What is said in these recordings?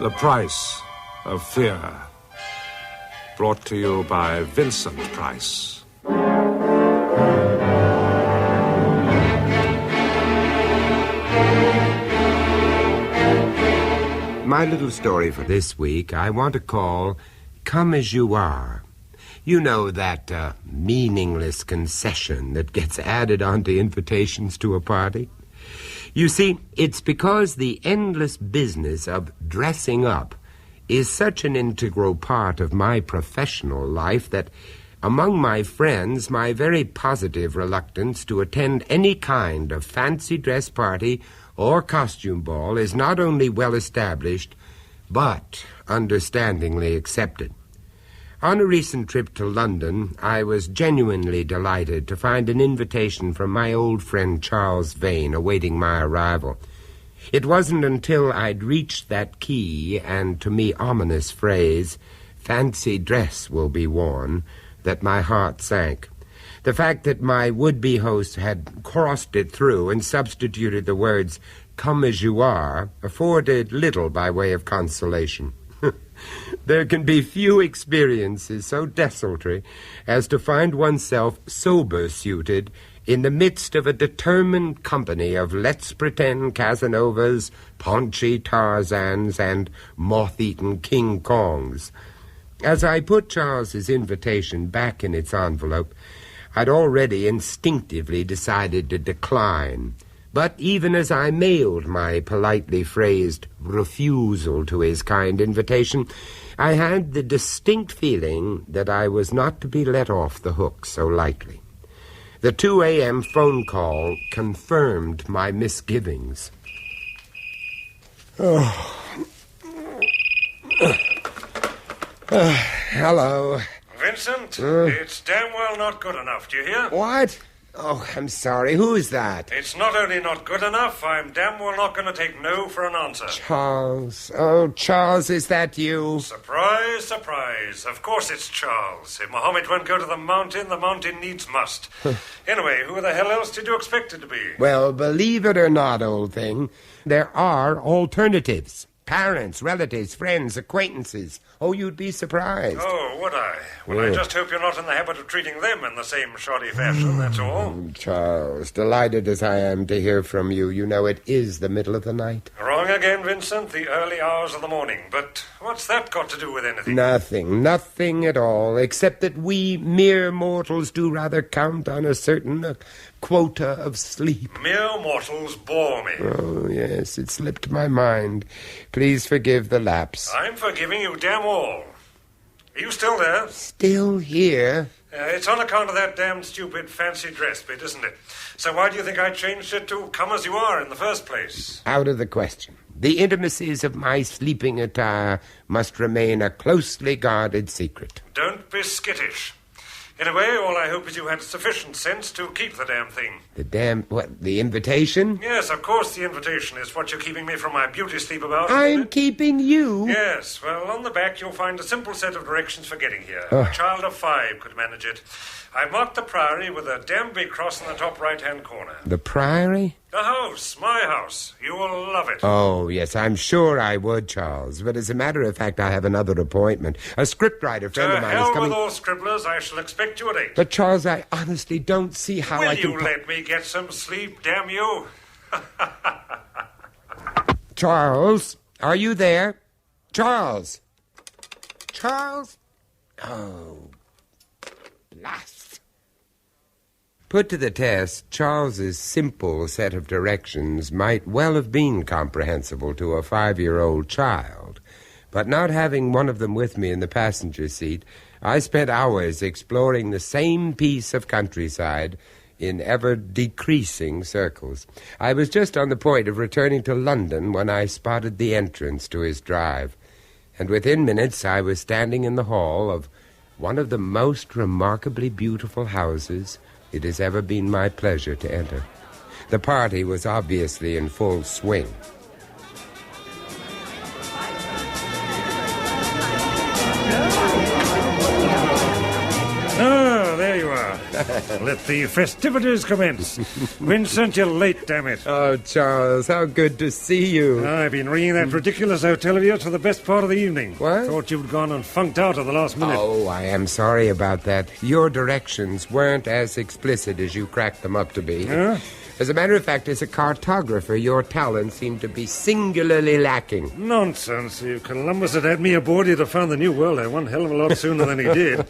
The Price of Fear. Brought to you by Vincent Price. My little story for this week I want to call Come As You Are. You know that meaningless concession that gets added onto invitations to a party? You see, it's because the endless business of dressing up is such an integral part of my professional life that among my friends, my very positive reluctance to attend any kind of fancy dress party or costume ball is not only well established, but understandingly accepted. On a recent trip to London, I was genuinely delighted to find an invitation from my old friend Charles Vane awaiting my arrival. It wasn't until I'd reached that key and, to me, ominous phrase, "fancy dress will be worn," that my heart sank. The fact that my would-be host had crossed it through and substituted the words, "come as you are," afforded little by way of consolation. There can be few experiences so desultory as to find oneself sober-suited in the midst of a determined company of let's pretend Casanovas, paunchy Tarzans, and moth-eaten King Kongs. As I put Charles's invitation back in its envelope, I'd already instinctively decided to decline. But even as I mailed my politely phrased refusal to his kind invitation, I had the distinct feeling that I was not to be let off the hook so lightly. The 2 a.m. phone call confirmed my misgivings. Hello. Vincent, it's damn well not good enough, do you hear? What? Oh, I'm sorry. Who is that? It's not only not good enough, I'm damn well not going to take no for an answer. Charles. Oh, Charles, is that you? Surprise, surprise. Of course it's Charles. If Mohammed won't go to the mountain needs must. Anyway, who the hell else did you expect it to be? Well, believe it or not, old thing, there are alternatives. Parents, relatives, friends, acquaintances. Oh, you'd be surprised. Oh, would I? Well, I just hope you're not in the habit of treating them in the same shoddy fashion, that's all. Charles, delighted as I am to hear from you. You know it is the middle of the night. Wrong again, Vincent. The early hours of the morning. But what's that got to do with anything? Nothing at all, except that we mere mortals do rather count on a certain quota of sleep. Mere mortals bore me. Oh, yes, it slipped my mind. Please forgive the lapse. I'm forgiving you damn all. Are you still there? Still here? It's on account of that damn stupid fancy dress bit, isn't it? So why do you think I changed it to come as you are in the first place? Out of the question. The intimacies of my sleeping attire must remain a closely guarded secret. Don't be skittish. Anyway, all I hope is you had sufficient sense to keep the damn thing. The invitation? Yes, of course the invitation is what you're keeping me from my beauty sleep about. I'm keeping you? Yes, well, on the back you'll find a simple set of directions for getting here. A child of 5 could manage it. I've marked the Priory with a damn big cross in the top right-hand corner. The Priory? The house, my house. You will love it. Oh, yes, I'm sure I would, Charles. But as a matter of fact, I have another appointment. A scriptwriter friend of mine is coming... To hell with all scribblers, I shall expect you at 8. But, Charles, I honestly don't see how I can... Will you let me get some sleep, damn you? Charles, are you there? Charles? Charles? Oh, blast. Put to the test, Charles's simple set of directions might well have been comprehensible to a 5-year-old child, but not having one of them with me in the passenger seat, I spent hours exploring the same piece of countryside in ever-decreasing circles. I was just on the point of returning to London when I spotted the entrance to his drive, and within minutes I was standing in the hall of one of the most remarkably beautiful houses it has ever been my pleasure to enter. The party was obviously in full swing. Ah, there you are. Let the festivities commence. Vincent, you're late, damn it. Oh, Charles, how good to see you. I've been ringing that ridiculous hotel of yours for the best part of the evening. What? Thought you'd gone and funked out at the last minute. Oh, I am sorry about that. Your directions weren't as explicit as you cracked them up to be. Huh? As a matter of fact, as a cartographer, your talents seem to be singularly lacking. Nonsense. If Columbus had had me aboard, he'd have found the New World one hell of a lot sooner than he did.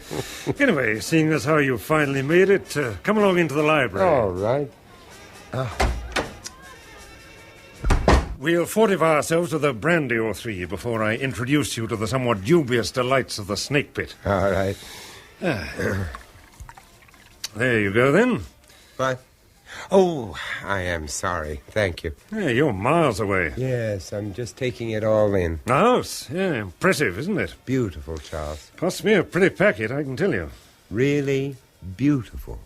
Anyway, seeing as how you finally made it, come along into the library. All right. We'll fortify ourselves with a brandy or three before I introduce you to the somewhat dubious delights of the snake pit. All right. There you go, then. What? Oh, I am sorry. Thank you. Yeah, you're miles away. Yes, I'm just taking it all in. The house, yeah, impressive, isn't it? Beautiful, Charles. Cost me a pretty packet, I can tell you. Really beautiful.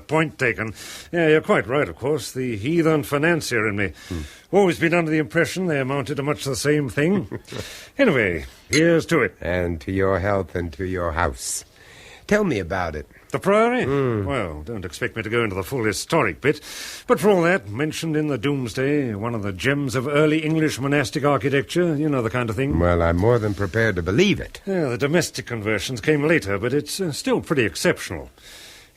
Point taken. Yeah, you're quite right, of course. The heathen financier in me. Always been under the impression they amounted to much the same thing. Anyway, here's to it. And to your health and to your house. Tell me about it. The Priory? Well, don't expect me to go into the full historic bit. But for all that, mentioned in the Doomsday, one of the gems of early English monastic architecture, you know the kind of thing. Well, I'm more than prepared to believe it. Yeah, the domestic conversions came later, but it's still pretty exceptional.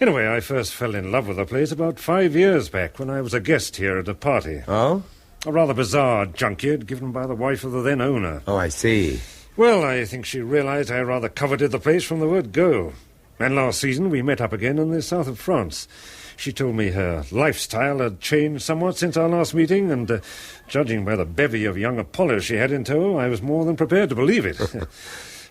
Anyway, I first fell in love with the place about 5 years back when I was a guest here at a party. Oh? A rather bizarre junket given by the wife of the then owner. Oh, I see. Well, I think she realized I rather coveted the place from the word go. And last season we met up again in the south of France. She told me her lifestyle had changed somewhat since our last meeting, and judging by the bevy of young Apollos she had in tow, I was more than prepared to believe it.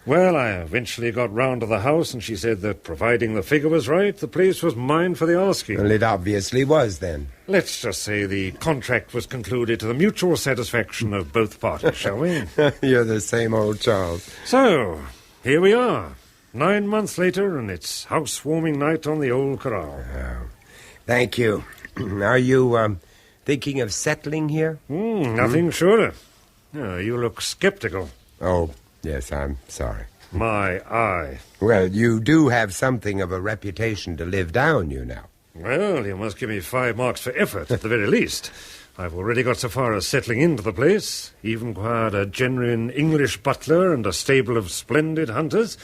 Well, I eventually got round to the house, and she said that providing the figure was right, the place was mine for the asking. Well, it obviously was, then. Let's just say the contract was concluded to the mutual satisfaction of both parties, shall we? You're the same old Charles. So, here we are. 9 months later, and it's housewarming night on the old corral. Oh, thank you. Are you, thinking of settling here? Nothing shorter. Oh, you look skeptical. Oh, yes, I'm sorry. My eye. Well, you do have something of a reputation to live down, you know. Well, you must give me 5 marks for effort, at the very least. I've already got so far as settling into the place, even acquired a genuine English butler and a stable of splendid hunters.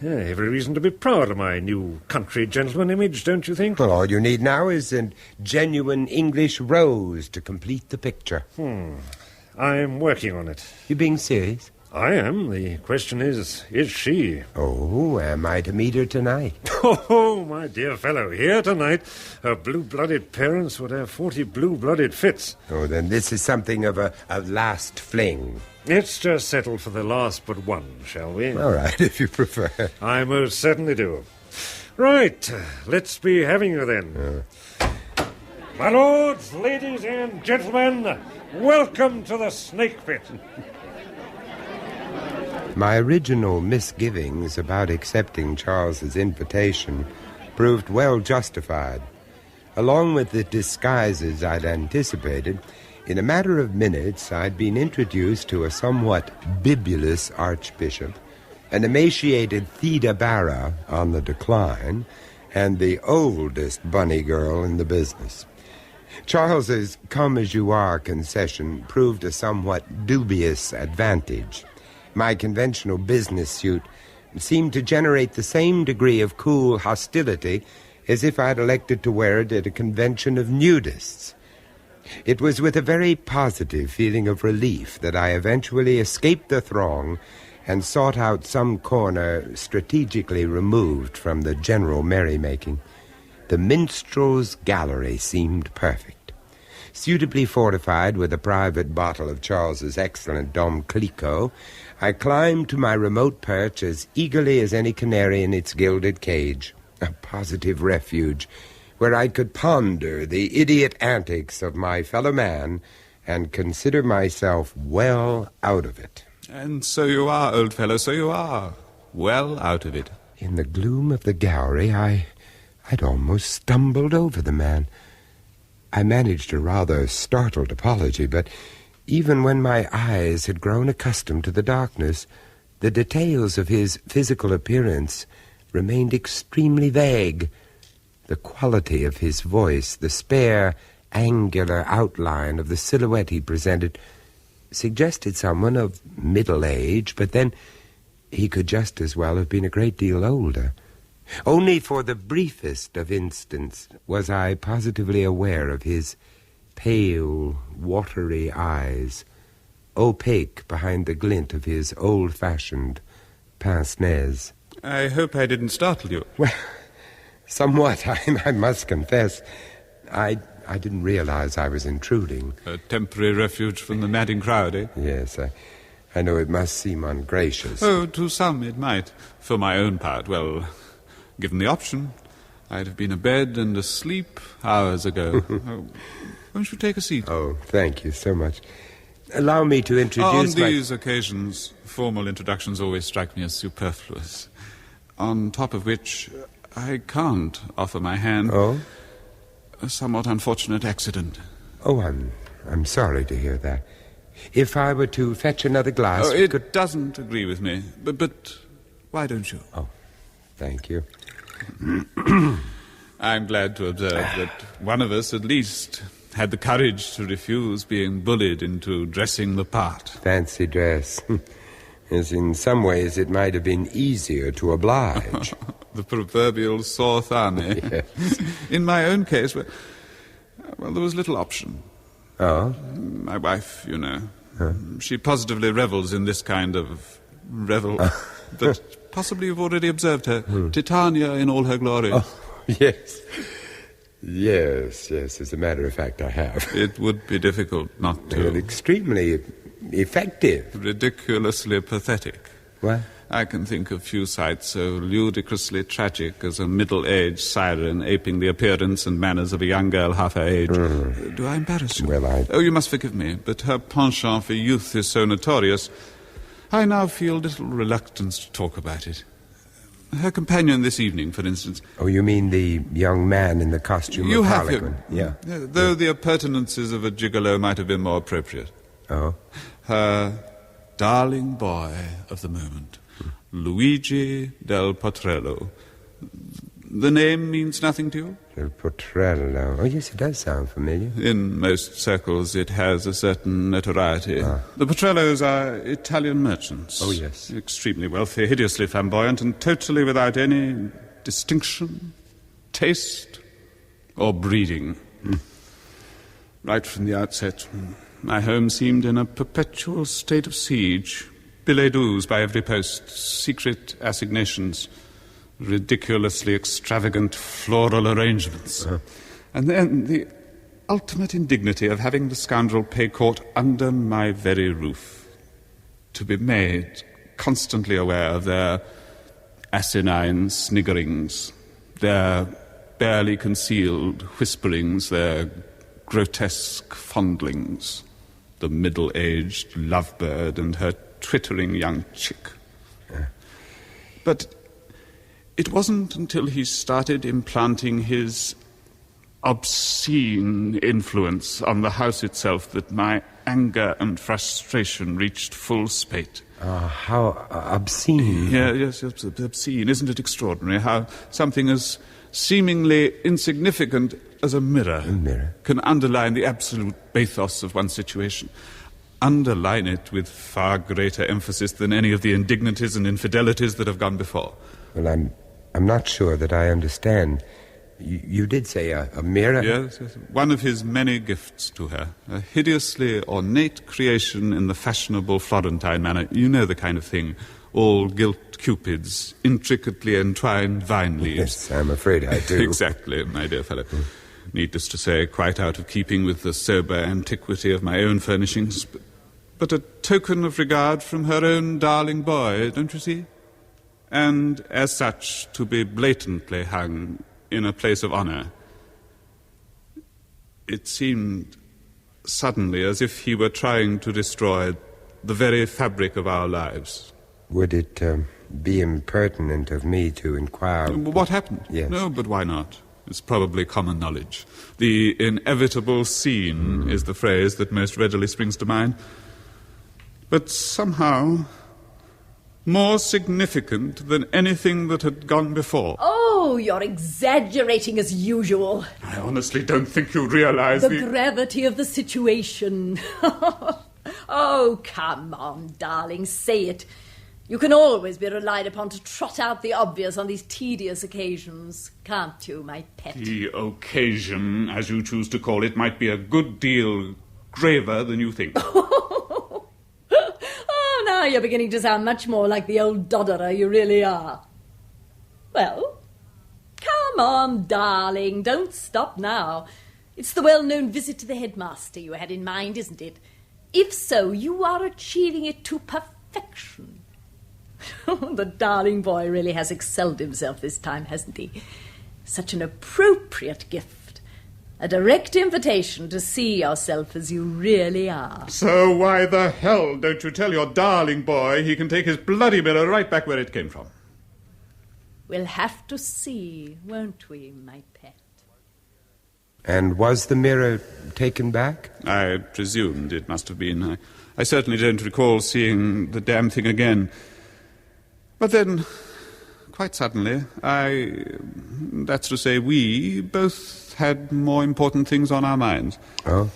Yeah, every reason to be proud of my new country gentleman image, don't you think? Well, all you need now is a genuine English rose to complete the picture. I'm working on it. You being serious? I am. The question is she? Oh, am I to meet her tonight? Oh, my dear fellow, here tonight, her blue-blooded parents would have 40 blue-blooded fits. Oh, then this is something of a last fling. Let's just settle for the last but one, shall we? All right, if you prefer. I most certainly do. Right, let's be having you then. My lords, ladies and gentlemen, welcome to the snake pit. My original misgivings about accepting Charles's invitation proved well justified. Along with the disguises I'd anticipated, in a matter of minutes I'd been introduced to a somewhat bibulous archbishop, an emaciated Theda Barra on the decline, and the oldest bunny girl in the business. Charles's come-as-you-are concession proved a somewhat dubious advantage. My conventional business suit seemed to generate the same degree of cool hostility as if I'd elected to wear it at a convention of nudists. It was with a very positive feeling of relief that I eventually escaped the throng and sought out some corner strategically removed from the general merrymaking. The minstrel's gallery seemed perfect. Suitably fortified with a private bottle of Charles's excellent Dom Clicquot, I climbed to my remote perch as eagerly as any canary in its gilded cage, a positive refuge where I could ponder the idiot antics of my fellow man and consider myself well out of it. And so you are, old fellow, so you are. Well out of it. In the gloom of the gallery, I'd almost stumbled over the man. I managed a rather startled apology, but even when my eyes had grown accustomed to the darkness, the details of his physical appearance remained extremely vague, The quality of his voice, the spare, angular outline of the silhouette he presented, suggested someone of middle age, but then he could just as well have been a great deal older. Only for the briefest of instants was I positively aware of his pale, watery eyes, opaque behind the glint of his old-fashioned pince-nez. I hope I didn't startle you. Well, somewhat, I must confess. I didn't realize I was intruding. A temporary refuge from the madding crowd, eh? Yes, I know it must seem ungracious. Oh, to some it might. For my own part, well, given the option, I'd have been abed and asleep hours ago. Oh, won't you take a seat? Oh, thank you so much. Allow me to introduce On these occasions, formal introductions always strike me as superfluous. On top of which, I can't offer my hand. Oh? A somewhat unfortunate accident. Oh, I'm sorry to hear that. If I were to fetch another glass... Oh, it doesn't agree with me. But why don't you? Oh, thank you. I'm glad to observe that one of us, at least, had the courage to refuse being bullied into dressing the part. Fancy dress. As in some ways it might have been easier to oblige. The proverbial sore thumb, eh? Yes. In my own case, well, there was little option. Oh? My wife, you know, Huh? she positively revels in this kind of revel. But possibly you've already observed her. Titania in all her glory. Oh, yes. Yes, as a matter of fact, I have. It would be difficult not to. Well, extremely effective. Ridiculously pathetic. What? I can think of few sights so ludicrously tragic as a middle-aged siren aping the appearance and manners of a young girl half her age. Do I embarrass you? Well, Oh, you must forgive me, but her penchant for youth is so notorious, I now feel little reluctance to talk about it. Her companion this evening, for instance. Oh, you mean the young man in the costume You of have Harlequin? him. Yeah. Though the appurtenances of a gigolo might have been more appropriate. Oh? Her darling boy of the moment, Luigi del Potrello. The name means nothing to you? Del Potrello. Oh, yes, it does sound familiar. In most circles it has a certain notoriety. The Potrellos are Italian merchants. Oh, yes. Extremely wealthy, hideously flamboyant, and totally without any distinction, taste, or breeding. Right from the outset, my home seemed in a perpetual state of siege. Billets-doux by every post, secret assignations, ridiculously extravagant floral arrangements. And then the ultimate indignity of having the scoundrel pay court under my very roof. To be made constantly aware of their asinine sniggerings, their barely concealed whisperings, their grotesque fondlings, the middle-aged lovebird and her twittering young chick. But it wasn't until he started implanting his obscene influence on the house itself that my anger and frustration reached full spate. How obscene. Yes, obscene. Isn't it extraordinary how something as seemingly insignificant as a mirror can underline the absolute bathos of one situation? Underline it with far greater emphasis than any of the indignities and infidelities that have gone before. Well, I'm not sure that I understand. You did say a mirror? Yes, one of his many gifts to her. A hideously ornate creation in the fashionable Florentine manner. You know the kind of thing. All gilt cupids, intricately entwined vine leaves. Yes, I'm afraid I do. Exactly, my dear fellow. Needless to say, quite out of keeping with the sober antiquity of my own furnishings. But a token of regard from her own darling boy, don't you see? And as such, to be blatantly hung in a place of honor. It seemed suddenly as if he were trying to destroy the very fabric of our lives. Would it be impertinent of me to inquire... What happened? Yes. No, but why not? It's probably common knowledge. The inevitable scene is the phrase that most readily springs to mind. But somehow more significant than anything that had gone before. Oh, Oh, you're exaggerating as usual. I honestly don't think you realize The gravity of the situation. Oh, come on, darling, say it. You can always be relied upon to trot out the obvious on these tedious occasions, can't you, my pet? The occasion, as you choose to call it, might be a good deal graver than you think. Oh, now you're beginning to sound much more like the old dodderer you really are. Well, come on, darling, don't stop now. It's the well-known visit to the headmaster you had in mind, isn't it? If so, you are achieving it to perfection. The darling boy really has excelled himself this time, hasn't he? Such an appropriate gift. A direct invitation to see yourself as you really are. So why the hell don't you tell your darling boy he can take his bloody mirror right back where it came from? We'll have to see, won't we, my pet? And was the mirror taken back? I presumed it must have been. I certainly don't recall seeing the damn thing again. But then, quite suddenly, that's to say, we both had more important things on our minds. Oh?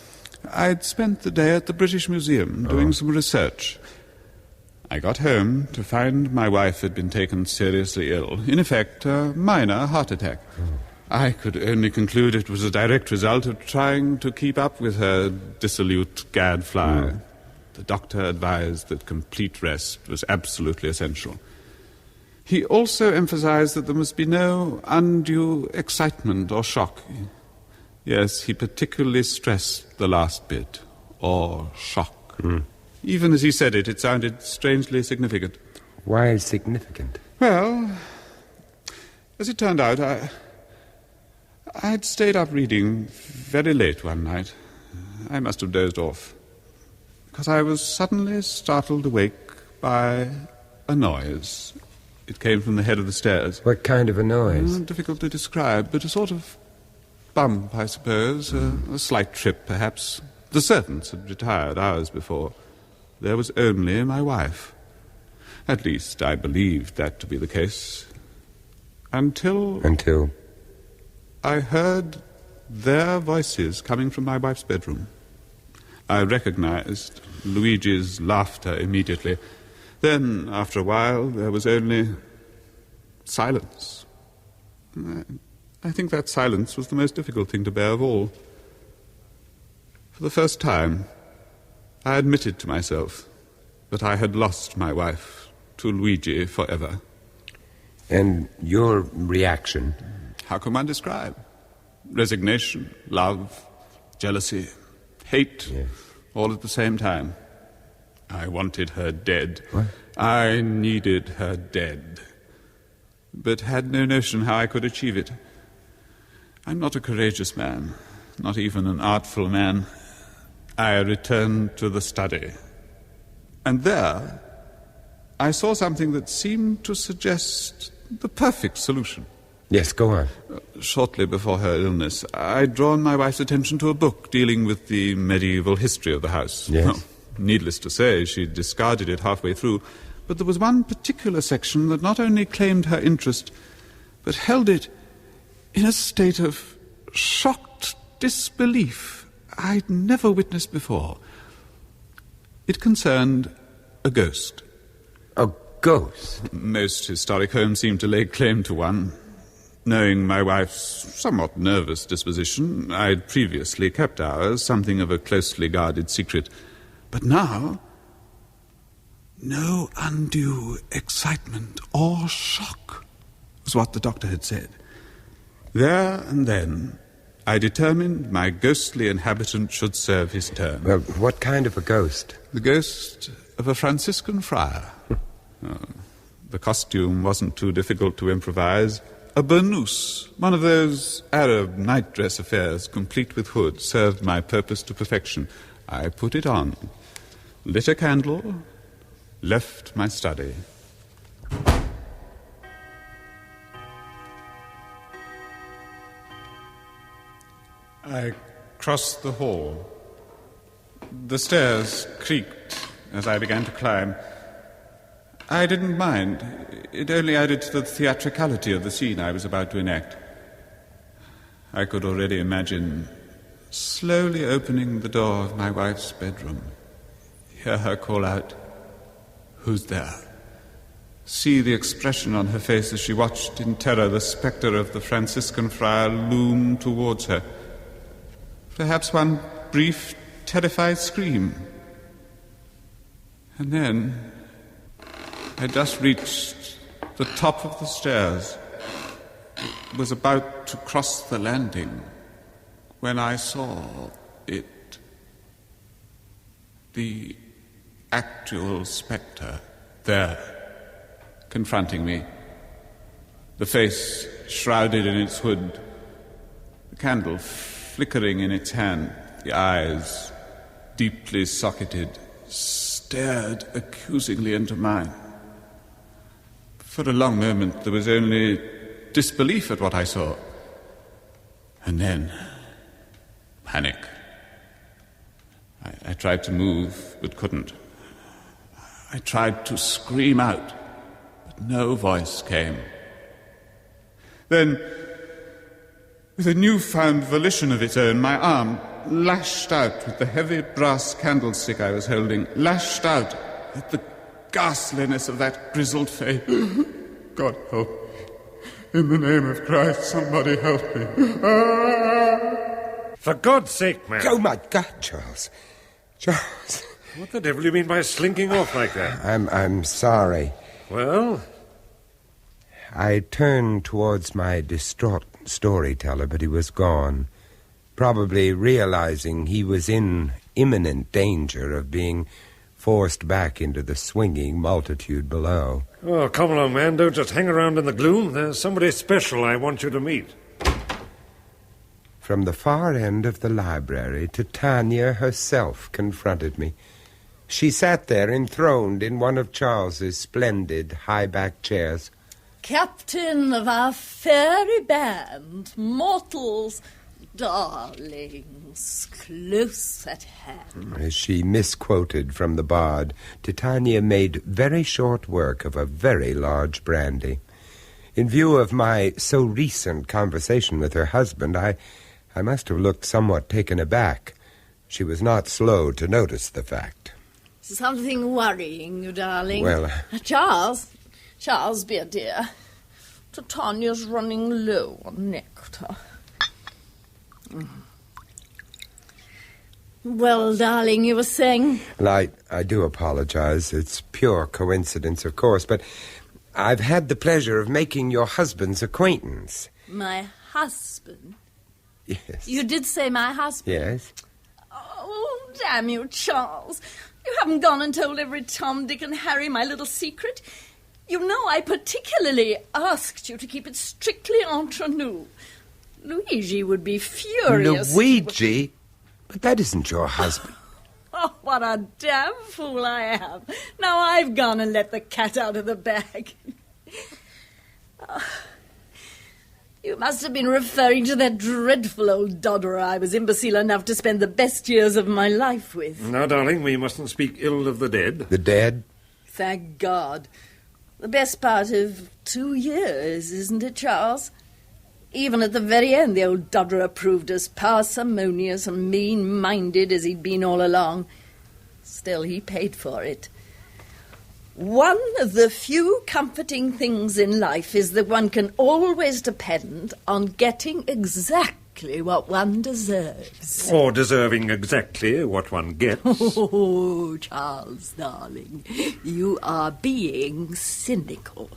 I'd spent the day at the British Museum doing some research. I got home to find my wife had been taken seriously ill. In effect, a minor heart attack. I could only conclude it was a direct result of trying to keep up with her dissolute gadfly. The doctor advised that complete rest was absolutely essential. He also emphasized that there must be no undue excitement or shock. Yes, he particularly stressed the last bit, or shock. Even as he said it, it sounded strangely significant. Why significant? Well, as it turned out, I'd stayed up reading very late one night. I must have dozed off, because I was suddenly startled awake by a noise. It came from the head of the stairs. What kind of a noise? Difficult to describe, but a sort of bump, I suppose. A slight trip, perhaps. The servants had retired hours before. There was only my wife. At least, I believed that to be the case. Until I heard their voices coming from my wife's bedroom. I recognized Luigi's laughter immediately. Then, after a while, there was only silence. I think that silence was the most difficult thing to bear of all. For the first time, I admitted to myself that I had lost my wife to Luigi forever. And your reaction? How can one describe? Resignation, love, jealousy, hate, all at the same time. I wanted her dead. What? I needed her dead, but had no notion how I could achieve it. I'm not a courageous man, not even an artful man. I returned to the study, and there I saw something that seemed to suggest the perfect solution. Yes, go on. Shortly before her illness, I'd drawn my wife's attention to a book dealing with the medieval history of the house. Yes. Well, needless to say, she discarded it halfway through, but there was one particular section that not only claimed her interest, but held it in a state of shocked disbelief I'd never witnessed before. It concerned a ghost. A ghost? Most historic homes seem to lay claim to one. Knowing my wife's somewhat nervous disposition, I'd previously kept ours something of a closely guarded secret. But now, no undue excitement or shock was what the doctor had said. There and then, I determined my ghostly inhabitant should serve his turn. Well, what kind of a ghost? The ghost of a Franciscan friar. The costume wasn't too difficult to improvise. A burnous, one of those Arab night-dress affairs, complete with hood, served my purpose to perfection. I put it on, lit a candle, left my study. I crossed the hall. The stairs creaked as I began to climb. I didn't mind. It only added to the theatricality of the scene I was about to enact. I could already imagine slowly opening the door of my wife's bedroom, hear her call out, "Who's there?" See the expression on her face as she watched in terror the spectre of the Franciscan friar loom towards her. Perhaps one brief, terrified scream. And then I just reached the top of the stairs, was about to cross the landing, when I saw it, the actual spectre, there, confronting me, the face shrouded in its hood, the candle flickering in its hand, the eyes deeply socketed, stared accusingly into mine. For a long moment there was only disbelief at what I saw, and then panic. I tried to move, but couldn't. I tried to scream out, but no voice came. Then, with a newfound volition of its own, my arm lashed out with the heavy brass candlestick I was holding, lashed out at the ghastliness of that grizzled face. God help me. In the name of Christ, somebody help me. For God's sake, man. Oh, my God, Charles. Charles. What the devil do you mean by slinking off like that? I'm sorry. Well? I turned towards my distraught storyteller, but he was gone, probably realizing he was in imminent danger of being forced back into the swinging multitude below. Oh, come along, man. Don't just hang around in the gloom. There's somebody special I want you to meet. From the far end of the library, Titania herself confronted me. She sat there enthroned in one of Charles's splendid high-backed chairs. Captain of our fairy band, mortals, darlings, close at hand. As she misquoted from the bard, Titania made very short work of a very large brandy. In view of my so recent conversation with her husband, I must have looked somewhat taken aback. She was not slow to notice the fact. Something worrying you, darling. Well... Charles, be a dear. Titania's running low on nectar. Well, darling, you were saying... Well, I do apologize. It's pure coincidence, of course, but I've had the pleasure of making your husband's acquaintance. My husband? Yes. You did say my husband? Yes. Oh, damn you, Charles. You haven't gone and told every Tom, Dick and Harry my little secret. You know I particularly asked you to keep it strictly entre nous. Luigi would be furious. Luigi? But that isn't your husband. Oh, what a damn fool I am. Now I've gone and let the cat out of the bag. You must have been referring to that dreadful old dodderer I was imbecile enough to spend the best years of my life with. Now, darling, we mustn't speak ill of the dead. The dead? Thank God. The best part of 2 years, isn't it, Charles? Even at the very end, the old dodderer proved as parsimonious and mean-minded as he'd been all along. Still, he paid for it. One of the few comforting things in life is that one can always depend on getting exactly what one deserves. Or deserving exactly what one gets. Oh, Charles, darling, you are being cynical.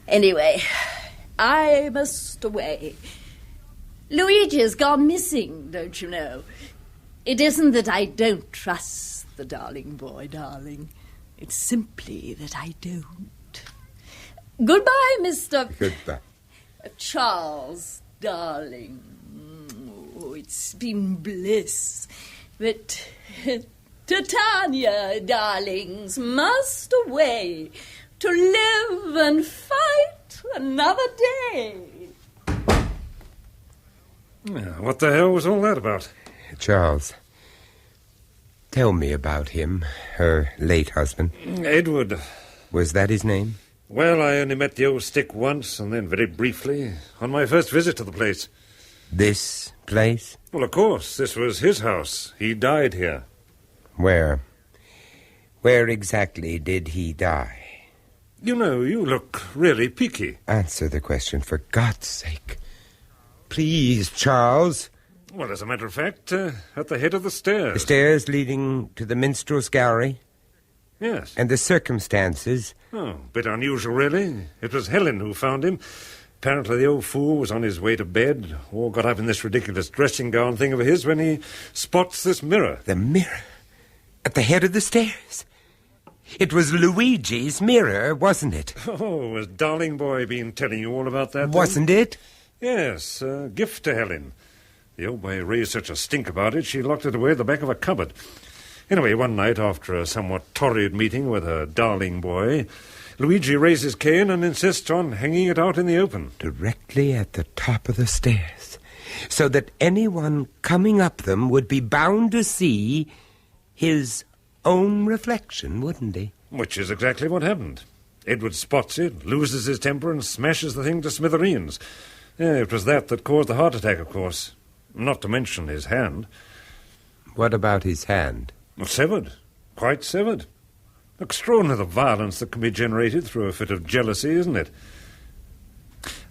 Anyway, I must away. Luigi has gone missing, don't you know? It isn't that I don't trust the darling boy, darling. It's simply that I don't. Goodbye, Mr. Goodbye. Charles, darling. Oh, it's been bliss. But Titania, darlings, must away to live and fight another day. What the hell was all that about? Charles, tell me about him, her late husband. Edward. Was that his name? Well, I only met the old stick once, and then very briefly, on my first visit to the place. This place? Well, of course, this was his house. He died here. Where? Where exactly did he die? You know, you look really peaky. Answer the question, for God's sake. Please, Charles. Well, as a matter of fact, at the head of the stairs. The stairs leading to the minstrel's gallery? Yes. And the circumstances? Oh, a bit unusual, really. It was Helen who found him. Apparently the old fool was on his way to bed, or got up in this ridiculous dressing gown thing of his when he spots this mirror. The mirror? At the head of the stairs? It was Luigi's mirror, wasn't it? Oh, has Darling Boy been telling you all about that? Wasn't it? Yes, a gift to Helen. The old boy raised such a stink about it, she locked it away at the back of a cupboard. Anyway, one night, after a somewhat torrid meeting with her Darling Boy, Luigi raises Cain and insists on hanging it out in the open. Directly at the top of the stairs, so that anyone coming up them would be bound to see his own reflection, wouldn't he? Which is exactly what happened. Edward spots it, loses his temper, and smashes the thing to smithereens. It was that caused the heart attack, of course. Not to mention his hand. What about his hand? Severed. Quite severed. Extraordinary the violence that can be generated through a fit of jealousy, isn't it?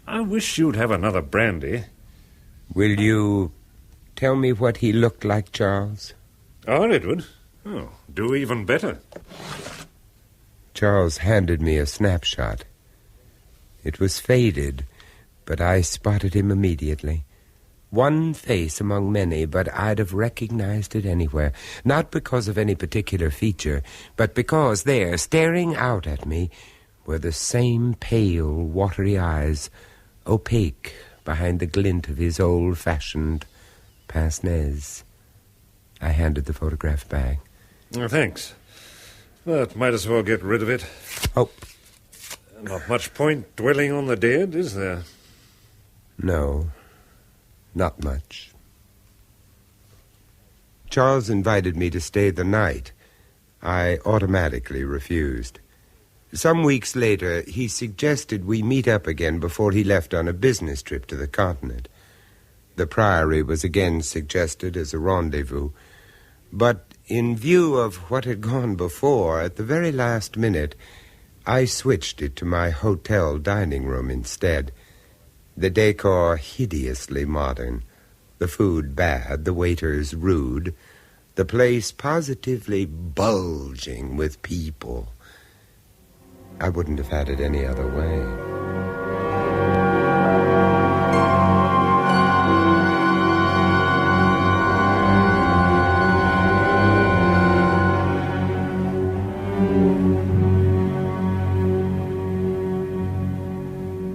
I wish you'd have another brandy. Will you tell me what he looked like, Charles? Oh, Edward? Oh, do even better. Charles handed me a snapshot. It was faded, but I spotted him immediately. One face among many, but I'd have recognized it anywhere. Not because of any particular feature, but because there, staring out at me, were the same pale, watery eyes, opaque behind the glint of his old-fashioned pince-nez. I handed the photograph back. Oh, thanks. But might as well get rid of it. Oh. Not much point dwelling on the dead, is there? No, not much. Charles invited me to stay the night. I automatically refused. Some weeks later, he suggested we meet up again before he left on a business trip to the continent. The Priory was again suggested as a rendezvous, but in view of what had gone before, at the very last minute, I switched it to my hotel dining room instead. The decor hideously modern, the food bad, the waiters rude, the place positively bulging with people. I wouldn't have had it any other way.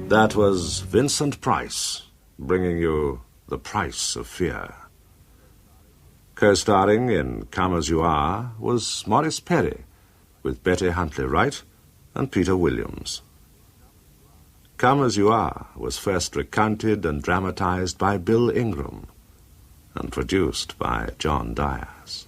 That was Vincent Price, bringing you The Price of Fear. Co-starring in Come As You Are was Maurice Perry, with Betty Huntley-Wright and Peter Williams. Come As You Are was first recounted and dramatized by Bill Ingram and produced by John Dyers.